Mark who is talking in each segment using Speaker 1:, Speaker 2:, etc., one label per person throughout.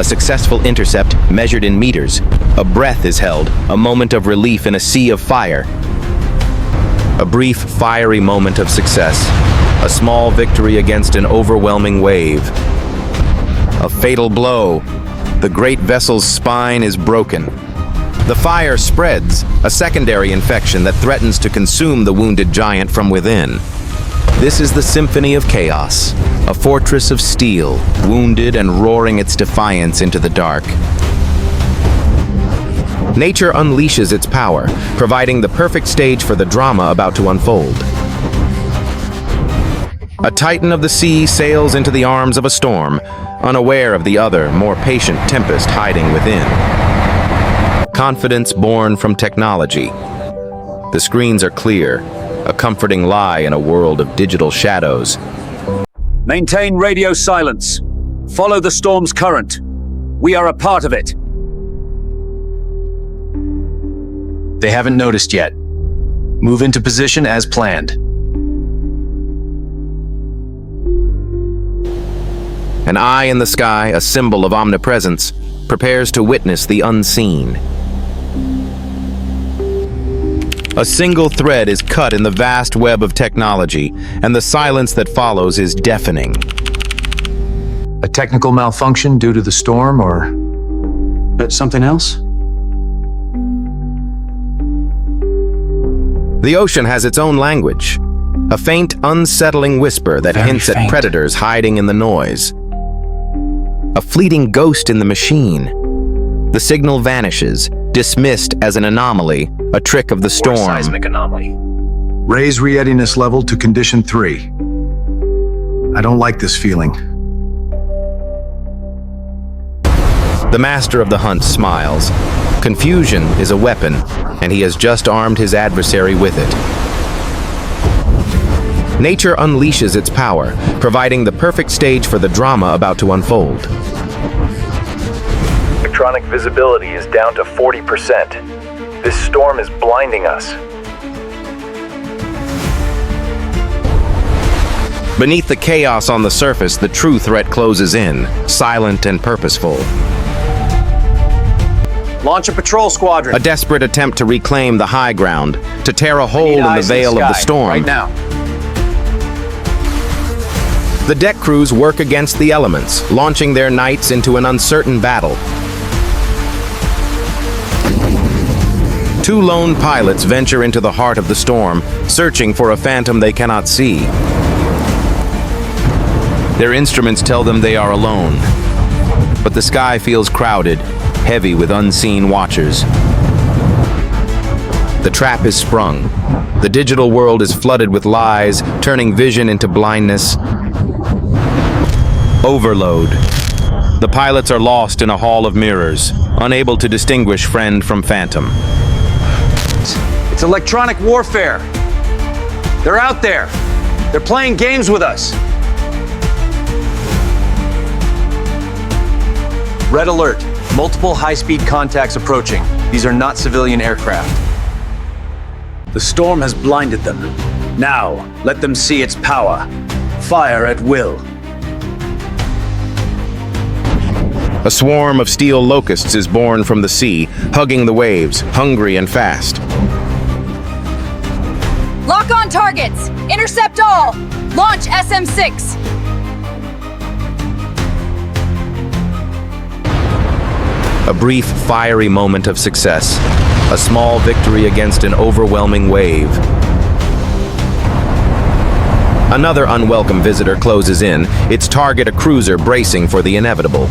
Speaker 1: successful intercept measured in meters. A breath is held, a moment of relief in a sea of fire. A brief, fiery moment of success. A small victory against an overwhelming wave. A fatal blow. The great vessel's spine is broken. The fire spreads, a secondary infection that threatens to consume the wounded giant from within. This is the symphony of chaos, a fortress of steel, wounded and roaring its defiance into the dark. Nature unleashes its power, providing the perfect stage for the drama about to unfold. A titan of the sea sails into the arms of a storm, unaware of the other, more patient tempest hiding within. Confidence born from technology. The screens are clear, a comforting lie in a world of digital shadows.
Speaker 2: Maintain radio silence. Follow the storm's current. We are a part of it.
Speaker 3: They haven't noticed yet. Move into position as planned.
Speaker 1: An eye in the sky, a symbol of omnipresence, prepares to witness the unseen. A single thread is cut in the vast web of technology, and the silence that follows is deafening.
Speaker 3: A technical malfunction due to the storm, or something else?
Speaker 1: The ocean has its own language, a faint, unsettling whisper that
Speaker 3: Very
Speaker 1: hints
Speaker 3: faint.
Speaker 1: at predators hiding in the noise. A fleeting ghost in the machine. The signal vanishes, dismissed as an anomaly, a trick of the storm.
Speaker 3: Seismic anomaly.
Speaker 4: Raise readiness level to condition 3. I don't like this feeling.
Speaker 1: The master of the hunt smiles. Confusion is a weapon, and he has just armed his adversary with it. Nature unleashes its power, providing the perfect stage for the drama about to unfold.
Speaker 5: Electronic visibility is down to 40%. This storm is blinding us.
Speaker 1: Beneath the chaos on the surface, the true threat closes in, silent and purposeful.
Speaker 2: Launch a patrol squadron.
Speaker 1: A desperate attempt to reclaim the high ground, to tear a hole in the veil of the storm.
Speaker 2: Right now.
Speaker 1: The deck crews work against the elements, launching their knights into an uncertain battle. Two lone pilots venture into the heart of the storm, searching for a phantom they cannot see. Their instruments tell them they are alone, but the sky feels crowded, heavy with unseen watchers. The trap is sprung. The digital world is flooded with lies, turning vision into blindness. Overload. The pilots are lost in a hall of mirrors, unable to distinguish friend from phantom.
Speaker 2: It's electronic warfare. They're out there. They're playing games with us. Red alert. Multiple high-speed contacts approaching. These are not civilian aircraft. The storm has blinded them. Now, let them see its power. Fire at will.
Speaker 1: A swarm of steel locusts is born from the sea, hugging the waves, hungry and fast.
Speaker 6: Lock on targets! Intercept all! Launch SM-6!
Speaker 1: A brief, fiery moment of success. A small victory against an overwhelming wave. Another unwelcome visitor closes in, its target a cruiser bracing for the inevitable.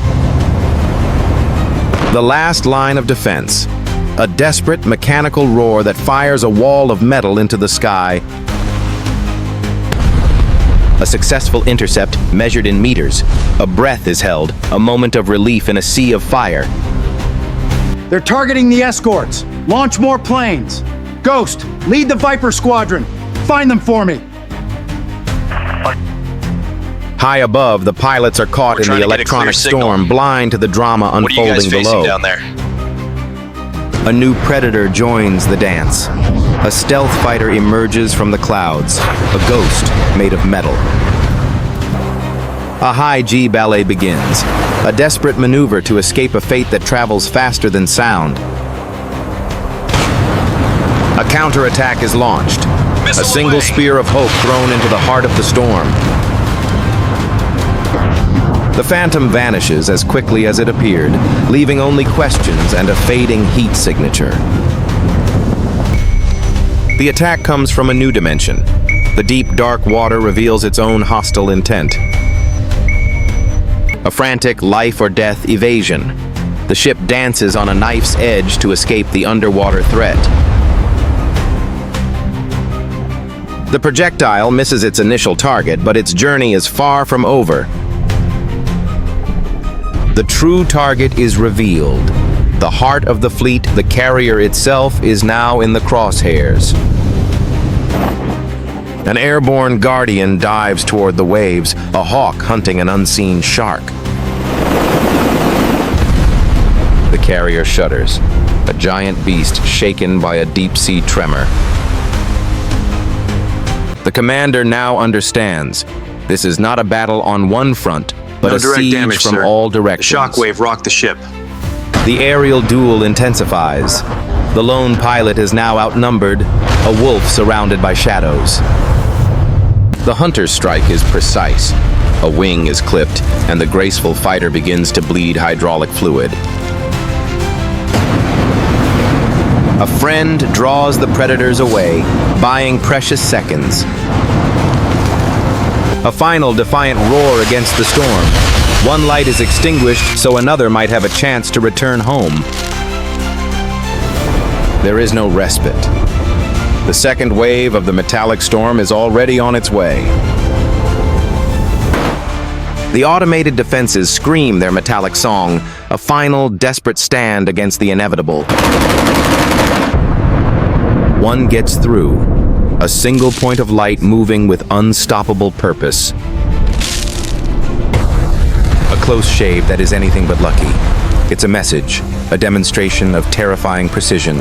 Speaker 1: The last line of defense. A desperate mechanical roar that fires a wall of metal into the sky. A successful intercept measured in meters. A breath is held, a moment of relief in a sea of fire.
Speaker 7: They're targeting the escorts. Launch more planes. Ghost, lead the Viper squadron. Find them for me.
Speaker 1: High above, the pilots are caught in the electronic storm, blind to the drama unfolding below.
Speaker 3: Down there?
Speaker 1: A new predator joins the dance. A stealth fighter emerges from the clouds, a ghost made of metal. A high G ballet begins. a desperate maneuver to escape a fate that travels faster than sound. A counterattack is launched. A single spear of hope thrown into the heart of the storm. The Phantom vanishes as quickly as it appeared, leaving only questions and a fading heat signature. The attack comes from a new dimension. The deep, dark water reveals its own hostile intent. A frantic life-or-death evasion. The ship dances on a knife's edge to escape the underwater threat. The projectile misses its initial target, but its journey is far from over. The true target is revealed. The heart of the fleet, the carrier itself, is now in the crosshairs. An airborne guardian dives toward the waves, a hawk hunting an unseen shark. The carrier shudders, a giant beast shaken by a deep-sea tremor. The commander now understands. This is not a battle on one front, but
Speaker 2: No
Speaker 1: a
Speaker 2: direct
Speaker 1: siege
Speaker 2: damage,
Speaker 1: from
Speaker 2: sir.
Speaker 1: all directions.
Speaker 2: Shockwave rocked the ship.
Speaker 1: The aerial duel intensifies. The lone pilot is now outnumbered, a wolf surrounded by shadows. The hunter's strike is precise. A wing is clipped, and the graceful fighter begins to bleed hydraulic fluid. A friend draws the predators away, buying precious seconds. A final defiant roar against the storm. One light is extinguished so another might have a chance to return home. There is no respite. The second wave of the metallic storm is already on its way. The automated defenses scream their metallic song, a final, desperate stand against the inevitable. One gets through, a single point of light moving with unstoppable purpose. A close shave that is anything but lucky. It's a message, a demonstration of terrifying precision.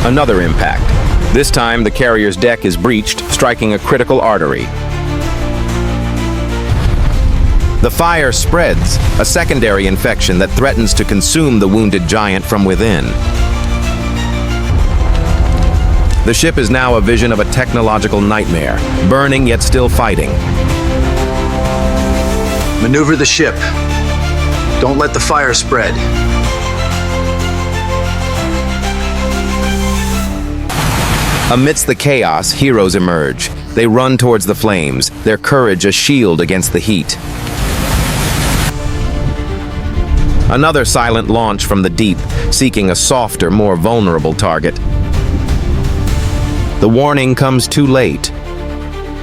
Speaker 1: Another impact. This time, the carrier's deck is breached, striking a critical artery. The fire spreads, a secondary infection that threatens to consume the wounded giant from within. The ship is now a vision of a technological nightmare, burning yet still fighting.
Speaker 2: Maneuver the ship. Don't let the fire spread.
Speaker 1: Amidst the chaos, heroes emerge. They run towards the flames, their courage a shield against the heat. Another silent launch from the deep, seeking a softer, more vulnerable target. The warning comes too late.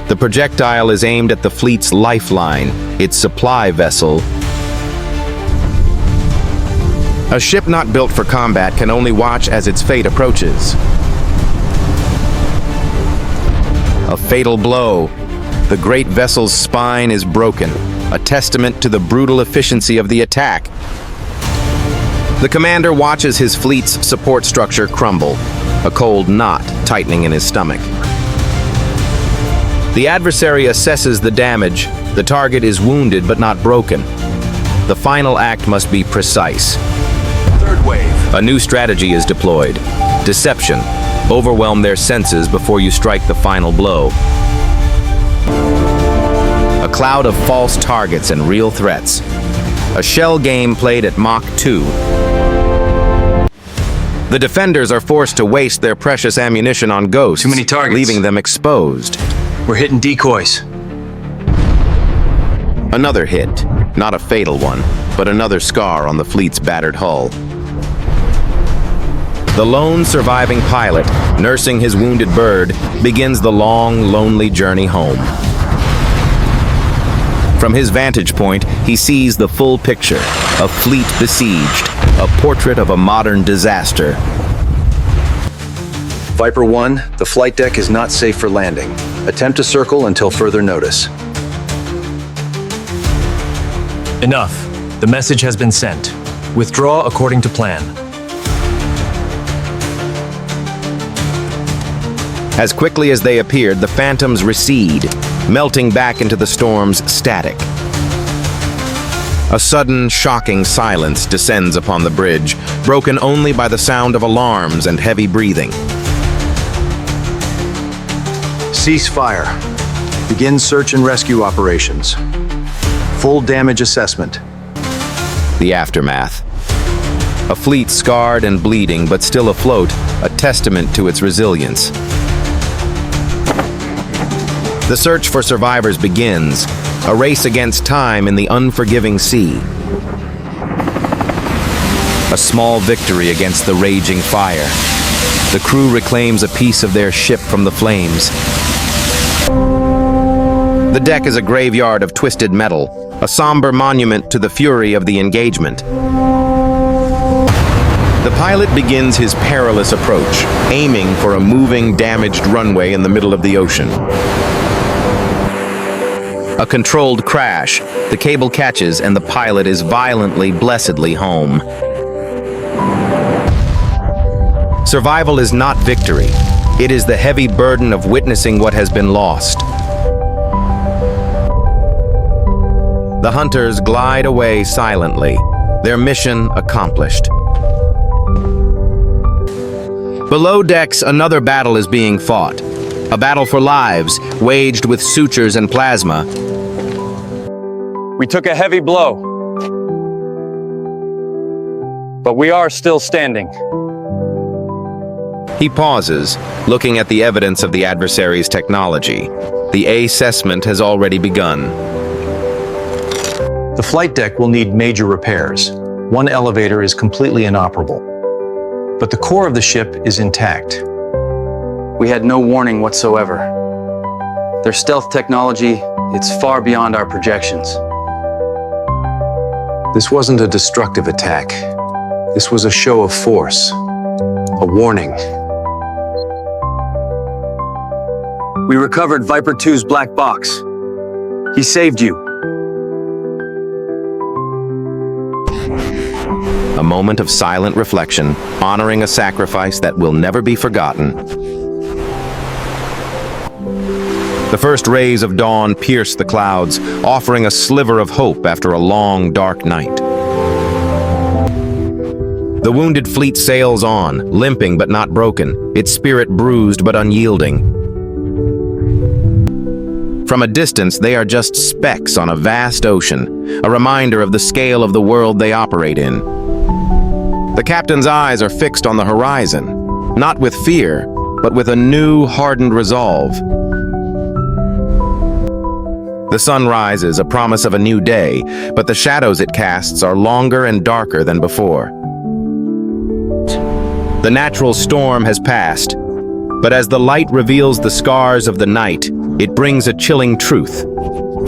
Speaker 1: The projectile is aimed at the fleet's lifeline, its supply vessel. A ship not built for combat can only watch as its fate approaches. A fatal blow. The great vessel's spine is broken, a testament to the brutal efficiency of the attack. The commander watches his fleet's support structure crumble, a cold knot tightening in his stomach. The adversary assesses the damage. The target is wounded but not broken. The final act must be precise.
Speaker 2: Third wave.
Speaker 1: A new strategy is deployed. Deception. Overwhelm their senses before you strike the final blow. A cloud of false targets and real threats. A shell game played at Mach 2. The defenders are forced to waste their precious ammunition on ghosts,
Speaker 2: Too many targets.
Speaker 1: leaving them exposed.
Speaker 2: We're hitting decoys.
Speaker 1: Another hit, not a fatal one, but another scar on the fleet's battered hull. The lone surviving pilot, nursing his wounded bird, begins the long, lonely journey home. From his vantage point, he sees the full picture, a fleet besieged, a portrait of a modern disaster.
Speaker 2: Viper 1, the flight deck is not safe for landing. Attempt to circle until further notice.
Speaker 8: Enough. The message has been sent. Withdraw according to plan.
Speaker 1: As quickly as they appeared, the phantoms recede, melting back into the storm's static. A sudden, shocking silence descends upon the bridge, broken only by the sound of alarms and heavy breathing.
Speaker 4: Cease fire. Begin search and rescue operations. Full damage assessment.
Speaker 1: The aftermath. A fleet scarred and bleeding, but still afloat, a testament to its resilience. The search for survivors begins, a race against time in the unforgiving sea. A small victory against the raging fire. The crew reclaims a piece of their ship from the flames. The deck is a graveyard of twisted metal, a somber monument to the fury of the engagement. The pilot begins his perilous approach, aiming for a moving, damaged runway in the middle of the ocean. A controlled crash, the cable catches, and the pilot is violently, blessedly home. Survival is not victory. It is the heavy burden of witnessing what has been lost. The hunters glide away silently, their mission accomplished. Below decks, another battle is being fought. A battle for lives, waged with sutures and plasma.
Speaker 2: We took a heavy blow, but we are still standing.
Speaker 1: He pauses, looking at the evidence of the adversary's technology. The assessment has already begun.
Speaker 3: The flight deck will need major repairs. One elevator is completely inoperable, but the core of the ship is intact.
Speaker 2: We had no warning whatsoever. Their stealth technology, it's far beyond our projections.
Speaker 3: This wasn't a destructive attack. This was a show of force, a warning.
Speaker 2: We recovered Viper 2's black box. He saved you.
Speaker 1: A moment of silent reflection, honoring a sacrifice that will never be forgotten. The first rays of dawn pierce the clouds, offering a sliver of hope after a long, dark night. The wounded fleet sails on, limping but not broken, its spirit bruised but unyielding. From a distance, they are just specks on a vast ocean, a reminder of the scale of the world they operate in. The captain's eyes are fixed on the horizon, not with fear, but with a new, hardened resolve. The sun rises, a promise of a new day, but the shadows it casts are longer and darker than before. The natural storm has passed, but as the light reveals the scars of the night, it brings a chilling truth.